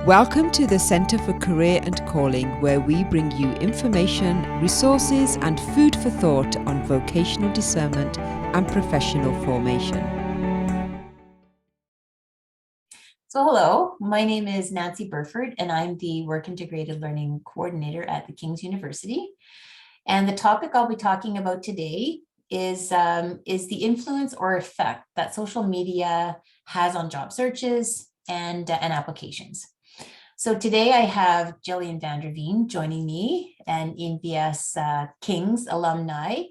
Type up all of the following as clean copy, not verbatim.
Welcome to the Centre for Career and Calling, where we bring you information, resources, and food for thought on vocational discernment and professional formation. So hello, my name is Nancy Burford, and I'm the Work Integrated Learning Coordinator at the King's University. And the topic I'll be talking about today is the influence or effect that social media has on job searches and applications. So today I have Jillian Vanderveen joining me, an ENVS King's alumni,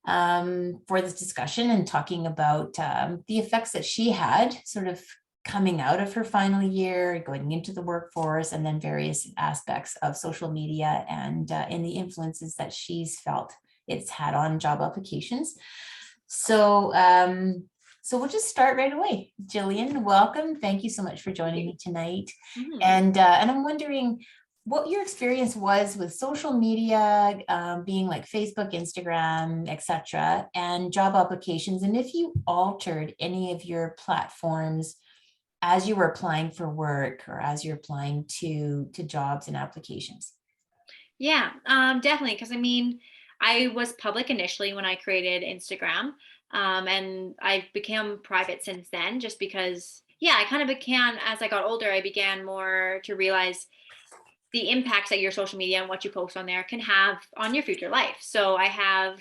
for this discussion and talking about the effects that she had sort of coming out of her final year, going into the workforce, and then various aspects of social media and in the influences that she's felt it's had on job applications. So we'll just start right away. Jillian, welcome. Thank you so much for joining me tonight. And I'm wondering what your experience was with social media, being like Facebook, Instagram, etc., and job applications, and if you altered any of your platforms as you were applying for work or as you're applying to jobs and applications. Yeah, definitely. Because I was public initially when I created Instagram, and I've become private since then, just because, I kind of began, as I got older, I began more to realize the impacts that your social media and what you post on there can have on your future life. So I've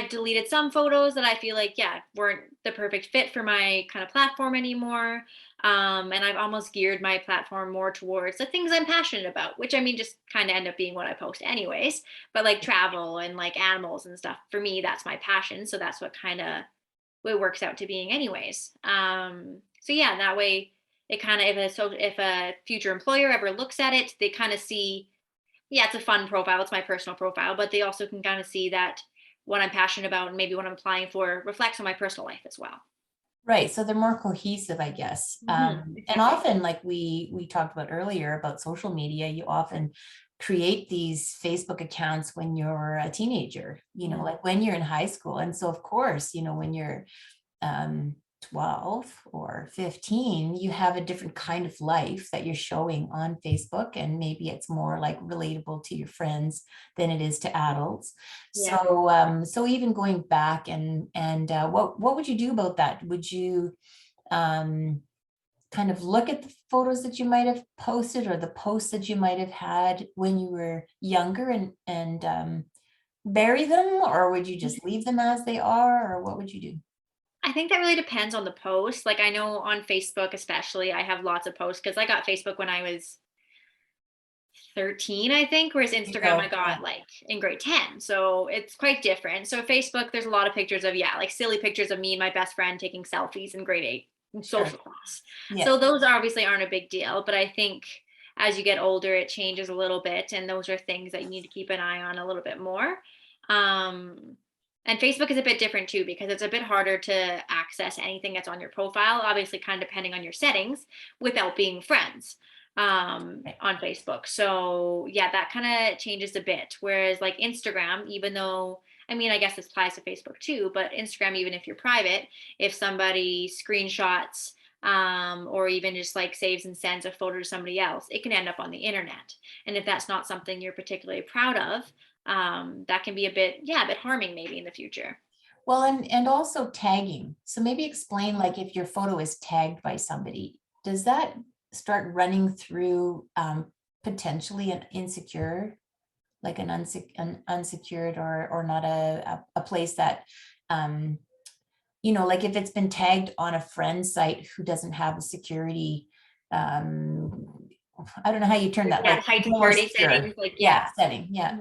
deleted some photos that I feel like, weren't the perfect fit for my kind of platform anymore. And I've almost geared my platform more towards the things I'm passionate about, which just kind of end up being what I post anyways. But like travel and like animals and stuff, for me, that's my passion. So that's what kind of it works out to being anyways. That way it kind of, if a future employer ever looks at it, they kind of see, it's a fun profile. It's my personal profile, but they also can kind of see that what I'm passionate about and maybe what I'm applying for reflects on my personal life as well. Right. So they're more cohesive, I guess. Exactly. And often, like we talked about earlier about social media, you often create these Facebook accounts when you're a teenager, like when you're in high school. And so, of course, when you're 12 or 15, you have a different kind of life that you're showing on Facebook, and maybe it's more like relatable to your friends than it is to adults. Yeah. So even going back and what would you do about that? Would you kind of look at the photos that you might have posted or the posts that you might have had when you were younger and bury them, or would you just leave them as they are, or what would you do? I think that really depends on the post. Like I know on Facebook especially, I have lots of posts because I got Facebook when I was 13, I think, whereas Instagram I got like in grade 10. So it's quite different. So Facebook, there's a lot of pictures of, like silly pictures of me and my best friend taking selfies in grade 8 in social class. Yeah. So those obviously aren't a big deal, but I think as you get older, it changes a little bit. And those are things that you need to keep an eye on a little bit more. And Facebook is a bit different too, because it's a bit harder to access anything that's on your profile, obviously kind of depending on your settings, without being friends on Facebook. So that kind of changes a bit. Whereas like Instagram, even though, I guess this applies to Facebook too, but Instagram, even if you're private, if somebody screenshots or even just like saves and sends a photo to somebody else, it can end up on the internet. And if that's not something you're particularly proud of, that can be a bit harming maybe in the future. Well, and also tagging. So maybe explain, like, if your photo is tagged by somebody, does that start running through potentially an insecure, like an unsecured or not a place that, like if it's been tagged on a friend site who doesn't have a security, I don't know how you turn that, like heightened more security secure. settings, Setting. Yeah.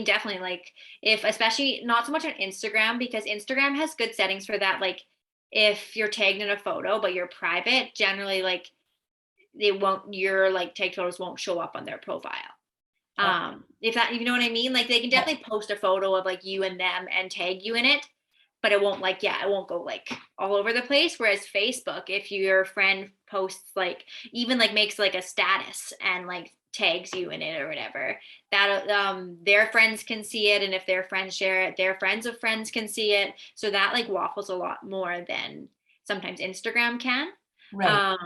Definitely. Like if, especially not so much on Instagram, because Instagram has good settings for that. Like if you're tagged in a photo, but you're private, generally like your like tagged photos won't show up on their profile. If that, you know what I mean? Like they can definitely post a photo of like you and them and tag you in it, but it won't it won't go like all over the place. Whereas Facebook, if your friend posts like, even like makes like a status and like tags you in it or whatever, that their friends can see it, and if their friends share it, their friends of friends can see it. So that like waffles a lot more than sometimes Instagram can. Right.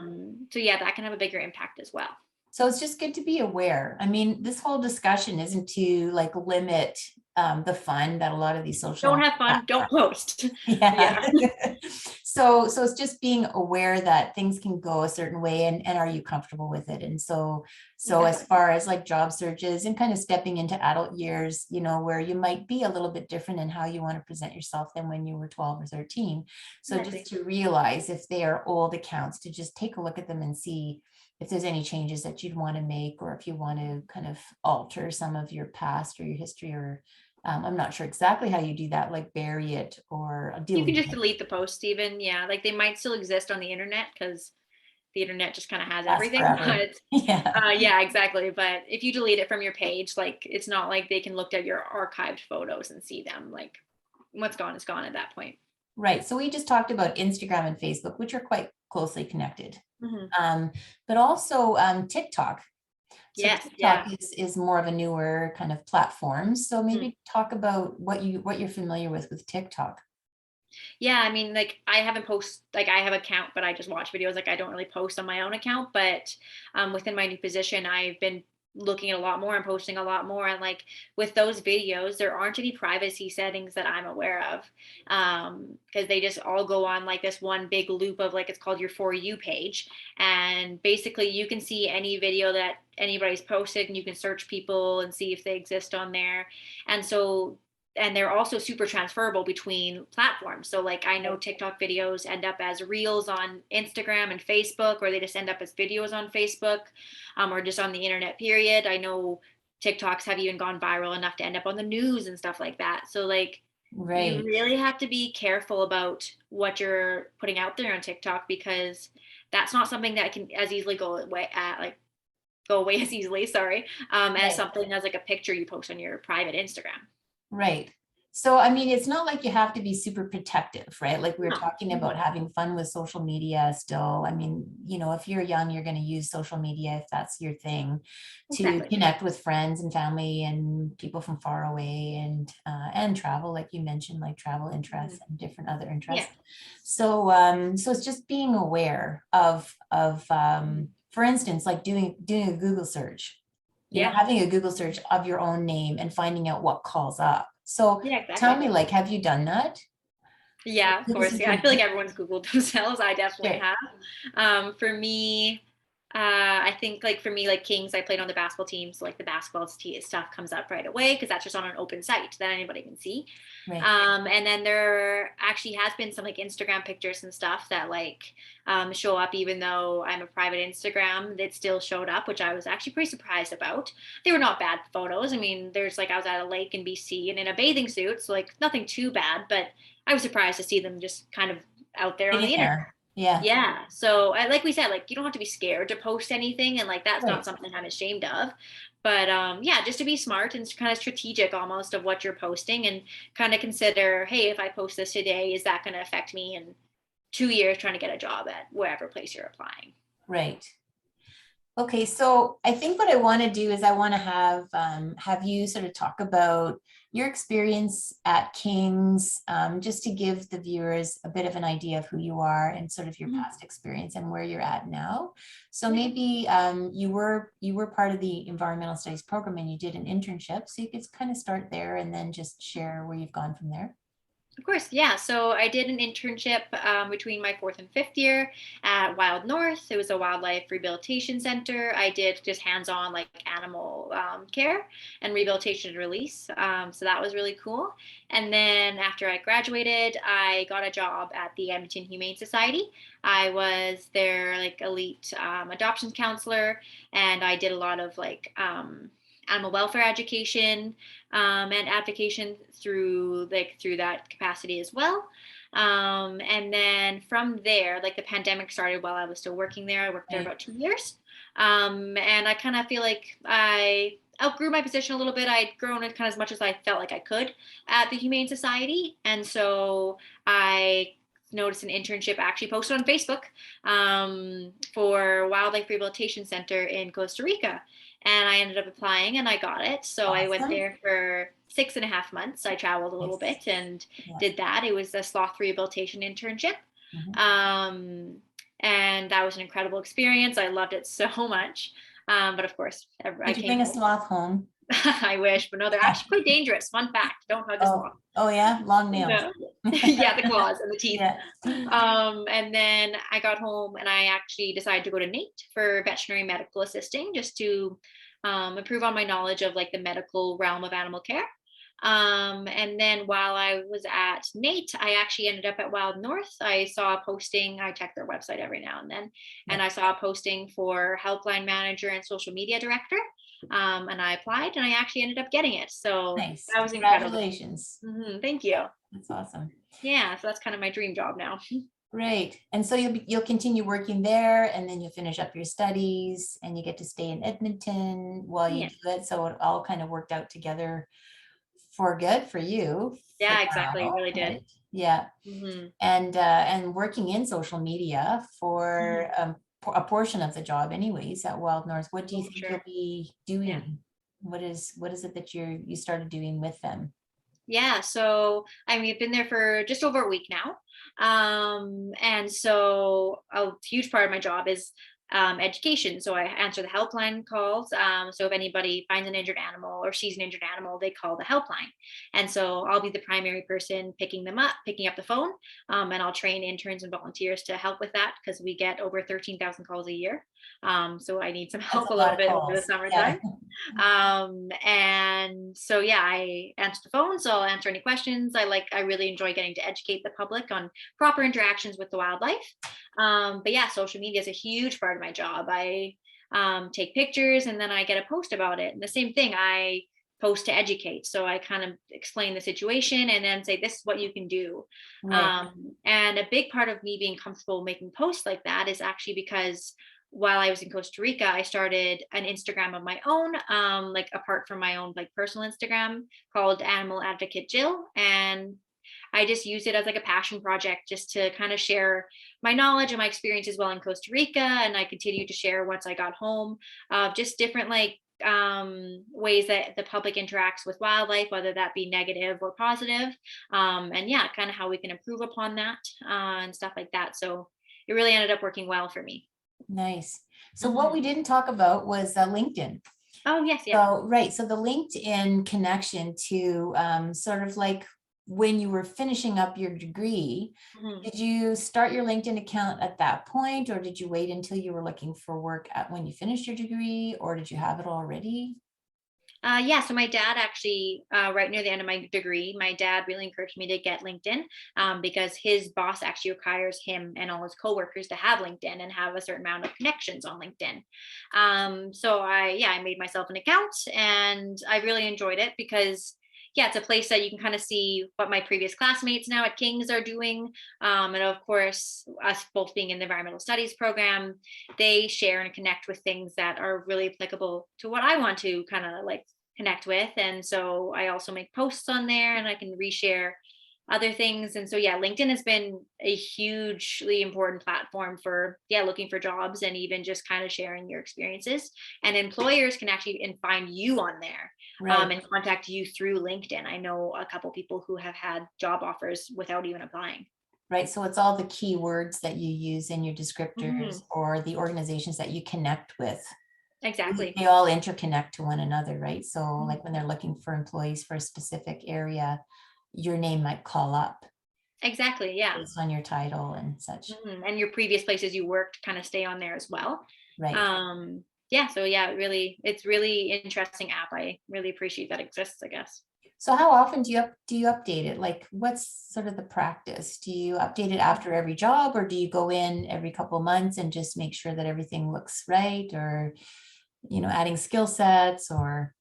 So yeah, that can have a bigger impact as well. So it's just good to be aware. I mean, this whole discussion isn't to like limit the fun that a lot of these Don't social have fun, don't post. yeah. Yeah, So it's just being aware that things can go a certain way, and are you comfortable with it? And so as definitely. far as like job searches and kind of stepping into adult years, where you might be a little bit different in how you want to present yourself than when you were 12 or 13. So just Exactly. to realize if they are old accounts, to just take a look at them and see if there's any changes that you'd want to make, or if you want to kind of alter some of your past or your history, or I'm not sure exactly how you do that, like bury it or You can delete just it. delete the post even. Yeah, like they might still exist on the internet because the internet just kind of has Last everything. forever. But Yeah. yeah, exactly. But if you delete it from your page, like it's not like they can look at your archived photos and see them. Like what's gone is gone at that point. Right. So we just talked about Instagram and Facebook, which are quite closely connected. Mhm. Um, but also TikTok. So Yes, yeah. TikTok is more of a newer kind of platform. So Mhm. maybe talk about what you're familiar with TikTok. Yeah, I mean, like I haven't post like I have an account, but I just watch videos. Like I don't really post on my own account, but within my new position, I've been looking at a lot more and posting a lot more. And like with those videos, there aren't any privacy settings that I'm aware of, because they just all go on like this one big loop of like it's called your For You page, and basically you can see any video that anybody's posted, and you can search people and see if they exist on there. And so and they're also super transferable between platforms. So like I know Right. TikTok videos end up as reels on Instagram and Facebook, or they just end up as videos on Facebook, or just on the internet period. I know TikToks have even gone viral enough to end up on the news and stuff like that. So like you Right. really have to be careful about what you're putting out there on TikTok, because that's not something that can as easily go away go away as easily, sorry, as Right. something as like a picture you post on your private Instagram. Right. So, I mean, it's not like you have to be super protective, right? Like we were No. talking about Mhm. having fun with social media still. I mean, if you're young, you're going to use social media if that's your thing, to Exactly. connect with friends and family and people from far away, and travel, like you mentioned, like travel interests Mhm. and different other Yeah. interests. So it's just being aware of, Mhm. for instance, like doing a Google search, Yeah. having a Google search of your own name and finding out what calls up. So Yeah, tell exactly. me, like, have you done that? Yeah, of Google course. search Yeah, I feel like of- everyone's Googled themselves. I definitely Sure. have. For me, I think like for me, like Kings, I played on the basketball team, so like the stuff comes up right away because that's just on an open site that anybody can see. Right. And then there actually has been some like Instagram pictures and stuff that like show up, even though I'm a private Instagram, it still showed up, which I was actually pretty surprised about. They were not bad photos. I mean, there's like I was at a lake in BC and in a bathing suit, so like nothing too bad, but I was surprised to see them just kind of out there on Sitting the internet. there. Yeah. Yeah. So, like we said, like you don't have to be scared to post anything, and like that's not Right. something I'm ashamed of. But yeah, just to be smart and kind of strategic almost of what you're posting, and kind of consider, hey, if I post this today, is that going to affect me in 2 years trying to get a job at wherever place you're applying? Right. Okay, so I think what I want to do is I want to have you sort of talk about your experience at King's, just to give the viewers a bit of an idea of who you are and sort of your Mhm. past experience and where you're at now. So Yeah. maybe you were part of the environmental studies program and you did an internship, so you could kind of start there and then just share where you've gone from there. Of course, yeah. So I did an internship between my fourth and fifth year at Wild North. It was a wildlife rehabilitation center. I did just hands-on like animal care and rehabilitation and release. So that was really cool. And then after I graduated, I got a job at the Edmonton Humane Society. I was their like elite adoption counselor, and I did a lot of like animal welfare education and application through that capacity as well. And then from there, like the pandemic started while I was still working there. I worked there Right. about 2 years, and I kind of feel like I outgrew my position a little bit. I'd grown it kind of as much as I felt like I could at the Humane Society, and so I noticed an internship actually posted on Facebook for Wildlife Rehabilitation Center in Costa Rica, and I ended up applying and I got it. So I went Awesome. there for 6.5 months. I traveled a little Nice. bit and Yeah. did that. It was a sloth rehabilitation internship. Mhm. Um, And that was an incredible experience. I loved it so much. But of course, I Did you came bring a home. sloth home? I wish, but no, they're actually quite dangerous. Fun fact, don't hug a Oh, sloth. oh yeah, long nails. No. Yeah, the claws and the teeth. Yeah. And then I got home and I actually decided to go to NAIT for veterinary medical assisting, just to improve on my knowledge of like the medical realm of animal care. And then while I was at NAIT, I actually ended up at Wild North. I saw a posting, I check their website every now and then, Yeah. and I saw a posting for helpline manager and social media director. And I applied and I actually ended up getting it. So Nice. that was incredible. Congratulations. Thank you. That's awesome. Yeah, so that's kind of my dream job now. Great. And so you'll continue working there, and then you'll finish up your studies, and you get to stay in Edmonton while you Yeah. do it. So it all kind of worked out together for good for you for Yeah, exactly. It now, really did. right? Yeah. hmm And working in social media for a portion of the job anyways at Wild North. What do you Oh, think sure. you'll be Yeah. doing? What is it that you started doing with them? Yeah. So, I mean, I've been there for just over a week now. And so a huge part of my job is education. So I answer the helpline calls. So if anybody finds an injured animal or sees an injured animal, they call the helpline. And so I'll be the primary person picking them up, picking up the phone, and I'll train interns and volunteers to help with that because we get over 13,000 calls a year. So I need some That's help a a lot little of bit over the calls. Yeah. summertime. And so yeah, I answer the phone, so I'll answer any questions. I really enjoy getting to educate the public on proper interactions with the wildlife. But yeah, social media is a huge part of my job. I take pictures and then I get a post about it. And the same thing, I post to educate. So I kind of explain the situation and then say, this is what you can do. Right. And a big part of me being comfortable making posts like that is actually because while I was in Costa Rica, I started an Instagram of my own, like apart from my own like personal Instagram called Animal Advocate Jill. And I just used it as like a passion project just to kind of share my knowledge and my experiences while in Costa Rica. And I continued to share once I got home, just different like ways that the public interacts with wildlife, whether that be negative or positive. And yeah, kind of how we can improve upon that and stuff like that. So it really ended up working well for me. Nice. So what we didn't talk about was LinkedIn. Oh, yes, yeah. So, right. So the LinkedIn connection to sort of like when you were finishing up your degree, did you start your LinkedIn account at that point, or did you wait until you were looking for work when you finished your degree, or did you have it already? Yeah, so my dad actually, right near the end of my degree, my dad really encouraged me to get LinkedIn because his boss actually requires him and all his coworkers to have LinkedIn and have a certain amount of connections on LinkedIn. So I made myself an account and I really enjoyed it because yeah, it's a place that you can kind of see what my previous classmates now at King's are doing. And of course, us both being in the environmental studies program, they share and connect with things that are really applicable to what I want to kind of like connect with. And so I also make posts on there and I can reshare other things. And so yeah, LinkedIn has been a hugely important platform for looking for jobs and even just kind of sharing your experiences. And employers can actually find you on there Right. and contact you through LinkedIn. I know a couple people who have had job offers without even applying. Right. So it's all the keywords that you use in your descriptors Mhm. or the organizations that you connect with. Exactly. They all interconnect to one another, right? So Mhm. like when they're looking for employees for a specific area, your name might call up Exactly. Yeah. based on your title and such. And your previous places you worked kind of stay on there as well. Right. Yeah. So yeah, it's really interesting app. I really appreciate that exists, I guess. So how often do you update it? Like what's sort of the practice? Do you update it after every job, or do you go in every couple months and just make sure that everything looks right, or adding skill sets or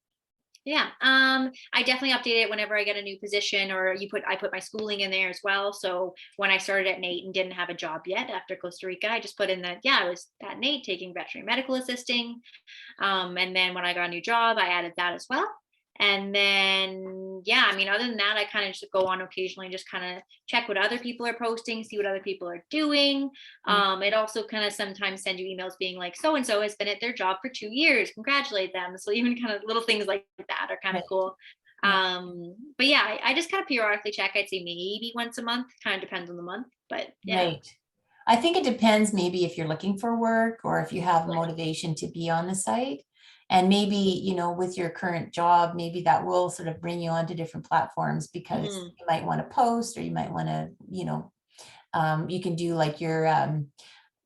Yeah, I definitely update it whenever I get a new position, or I put my schooling in there as well. So when I started at NAIT and didn't have a job yet after Costa Rica, I just put in that I was at NAIT taking veterinary medical assisting. And then when I got a new job, I added that as well. And then, yeah, I mean, other than that, I kind of just go on occasionally and just kind of check what other people are posting, see what other people are doing. It also kind of sometimes send you emails being like, so and so has been at their job for 2 years. Congratulate them. So even kind of little things like that are kind of right. cool. Yeah. But yeah, I just kind of periodically check. I'd say maybe once a month, kind of depends on the month. But yeah. Right. I think it depends maybe if you're looking for work or if you have Right. motivation to be on the site. And maybe, with your current job, maybe that will sort of bring you onto different platforms because Mhm. you might want to post or you might want to, you can do like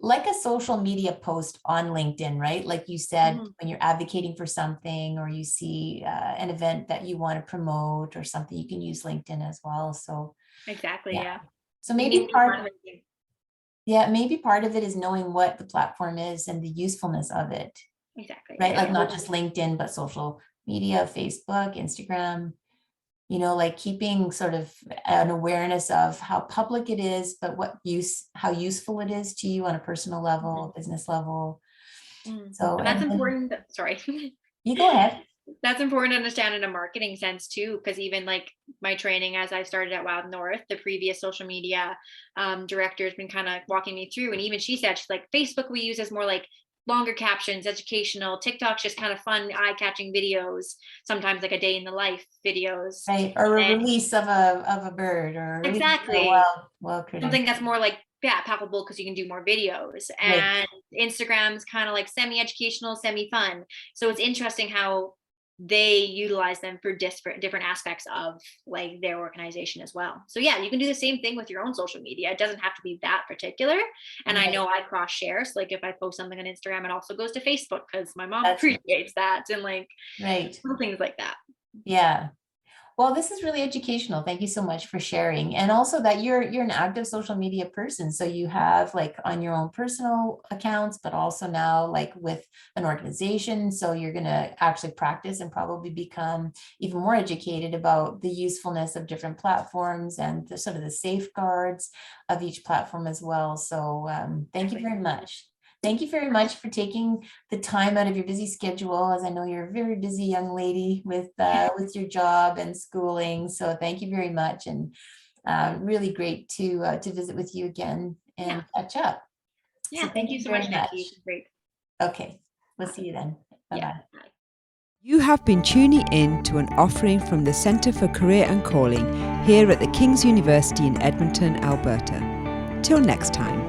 like a social media post on LinkedIn, right? Like you said, Mhm. when you're advocating for something or you see an event that you want to promote or something, you can use LinkedIn as well. So Exactly. yeah. Yeah. So You can even maybe do fundraising. maybe part of it is knowing what the platform is and the usefulness of it, Exactly. right? Like Yeah. not just LinkedIn, but social media, Facebook, Instagram, like keeping sort of an awareness of how public it is, but how useful it is to you on a personal level, Mhm. business level. Mm. So, And that's and then important. Sorry. you go ahead. That's important to understand in a marketing sense too, because even like my training as I started at Wild North, the previous social media director has been kind of walking me through. And even she said, she's like, Facebook we use as more like longer captions, educational. TikTok's just kind of fun, eye-catching videos, sometimes like a day in the life videos. Right. Or a And release of a bird or a release of a exactly. wild critter. Something that's more like, yeah, palpable because you can do more videos. Right. And Instagram's kind of like semi-educational, semi-fun. So it's interesting how they utilize them for different aspects of like their organization as well. So yeah, you can do the same thing with your own social media. It doesn't have to be that particular. And I Right. know I cross share. So like if I post something on Instagram, it also goes to Facebook because my mom That's appreciates that and like right. little things like that. Yeah. Well, this is really educational. Thank you so much for sharing. And also that you're an active social media person. So you have like on your own personal accounts, but also now like with an organization. So you're going to actually practice and probably become even more educated about the usefulness of different platforms and the sort of the safeguards of each platform as well. So thank you Exactly. very much. Thank you very much for taking the time out of your busy schedule, as I know you're a very busy young lady with your job and schooling. So thank you very much, and really great to visit with you again Yeah. and catch up. So Yeah. Thank thank you you so very much, much. Nikki. It's great. Okay, we'll see you then. Bye Yeah. bye. Bye. You have been tuning in to an offering from the Centre for Career and Calling here at the King's University in Edmonton, Alberta. Till next time.